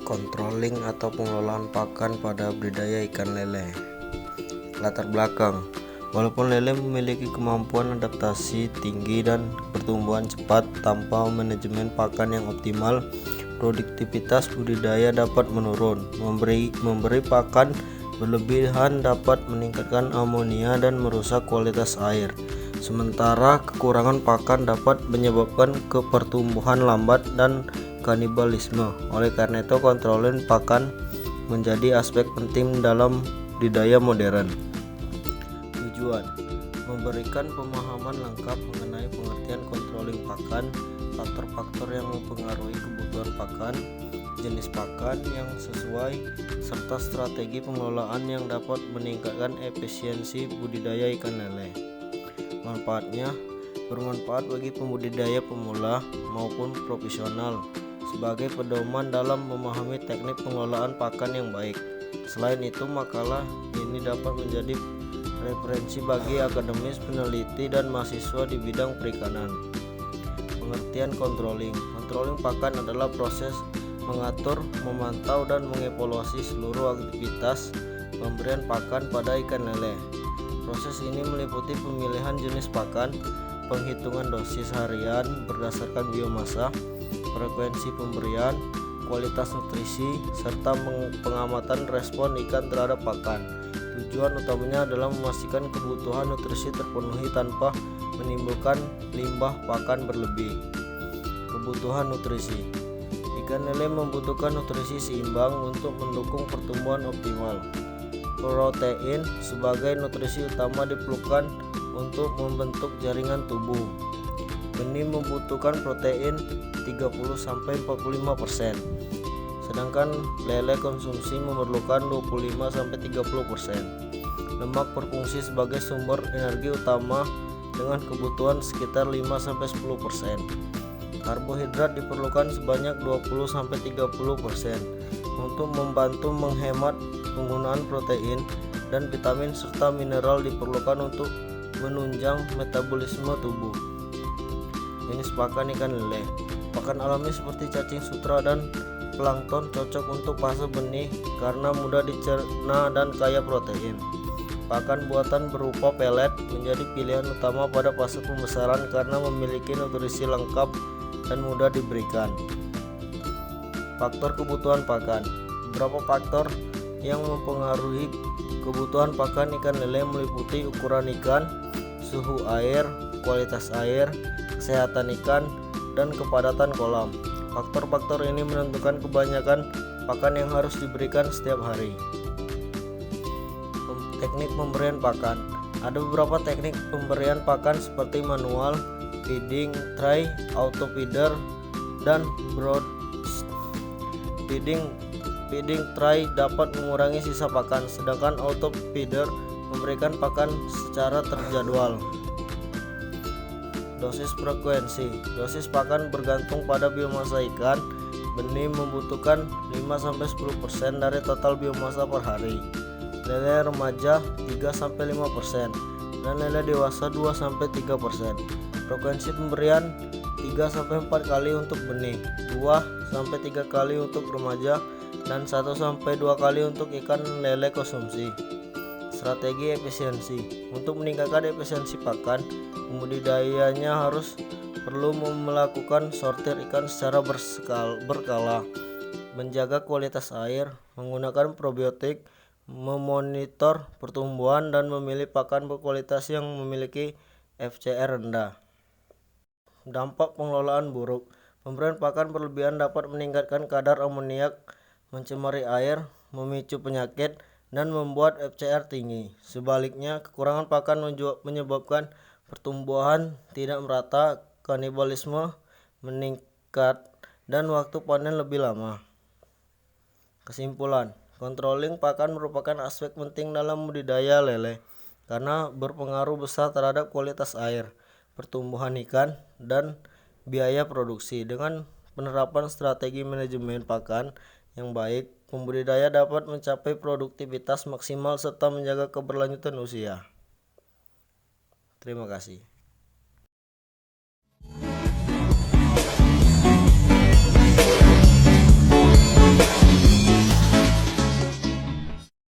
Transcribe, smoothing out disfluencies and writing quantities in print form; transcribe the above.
Controlling atau pengelolaan pakan pada budidaya ikan lele. Latar belakang: walaupun lele memiliki kemampuan adaptasi tinggi dan pertumbuhan cepat, tanpa manajemen pakan yang optimal, produktivitas budidaya dapat menurun. Memberi pakan berlebihan dapat meningkatkan amonia dan merusak kualitas air. Sementara kekurangan pakan dapat menyebabkan pertumbuhan lambat dan kanibalisme. Oleh karena itu, kontrolin pakan menjadi aspek penting dalam budidaya modern. Tujuan: memberikan pemahaman lengkap mengenai pengertian controlling pakan, faktor-faktor yang mempengaruhi kebutuhan pakan, jenis pakan yang sesuai, serta strategi pengelolaan yang dapat meningkatkan efisiensi budidaya ikan lele. Manfaatnya: bermanfaat bagi pembudidaya pemula maupun profesional sebagai pedoman dalam memahami teknik pengelolaan pakan yang baik. Selain itu, makalah ini dapat menjadi referensi bagi akademis, peneliti, dan mahasiswa di bidang perikanan. Pengertian controlling pakan adalah proses mengatur, memantau, dan mengevaluasi seluruh aktivitas pemberian pakan pada ikan lele. Proses ini meliputi pemilihan jenis pakan, penghitungan dosis harian berdasarkan biomasa, frekuensi pemberian, kualitas nutrisi, serta pengamatan respon ikan terhadap pakan. Tujuan utamanya adalah memastikan kebutuhan nutrisi terpenuhi tanpa menimbulkan limbah pakan berlebih. Kebutuhan nutrisi: ikan lele membutuhkan nutrisi seimbang untuk mendukung pertumbuhan optimal. Protein sebagai nutrisi utama diperlukan untuk membentuk jaringan tubuh. Benih membutuhkan protein 30-45%, sedangkan lele konsumsi memerlukan 25-30%. Lemak berfungsi sebagai sumber energi utama dengan kebutuhan sekitar 5-10%. Karbohidrat diperlukan sebanyak 20-30% untuk membantu menghemat penggunaan protein, dan vitamin serta mineral diperlukan untuk menunjang metabolisme tubuh. Jenis pakan ikan lele: pakan alami seperti cacing sutra dan plankton cocok untuk fase benih karena mudah dicerna dan kaya protein. Pakan buatan berupa pelet menjadi pilihan utama pada fase pembesaran karena memiliki nutrisi lengkap dan mudah diberikan. Faktor kebutuhan pakan: beberapa faktor yang mempengaruhi kebutuhan pakan ikan lele meliputi ukuran ikan, suhu air, kualitas air, kesehatan ikan, dan kepadatan kolam. Faktor-faktor ini menentukan kebanyakan pakan yang harus diberikan setiap hari. Teknik pemberian pakan: ada beberapa teknik pemberian pakan seperti manual, feeding tray, auto feeder, dan broad feeding. Feeding tray dapat mengurangi sisa pakan, sedangkan auto feeder memberikan pakan secara terjadwal. Dosis frekuensi: dosis pakan bergantung pada biomasa ikan. Benih membutuhkan 5-10% dari total biomasa per hari. Lele remaja 3-5%, dan lele dewasa 2-3%. Frekuensi pemberian 3-4 kali untuk benih, 2-3 kali untuk remaja, dan 1-2 kali untuk ikan lele konsumsi. Strategi efisiensi: untuk meningkatkan efisiensi pakan, pembudidayanya perlu melakukan sortir ikan secara berkala, menjaga kualitas air, menggunakan probiotik, memonitor pertumbuhan, dan memilih pakan berkualitas yang memiliki FCR rendah. Dampak pengelolaan buruk: pemberian pakan berlebihan dapat meningkatkan kadar amoniak, mencemari air, memicu penyakit, dan membuat FCR tinggi. Sebaliknya, kekurangan pakan menyebabkan pertumbuhan tidak merata, kanibalisme meningkat, dan waktu panen lebih lama. Kesimpulan: controlling pakan merupakan aspek penting dalam budidaya lele karena berpengaruh besar terhadap kualitas air, pertumbuhan ikan, dan biaya produksi. Dengan penerapan strategi manajemen pakan yang baik, pembudidaya dapat mencapai produktivitas maksimal serta menjaga keberlanjutan usia. Terima kasih.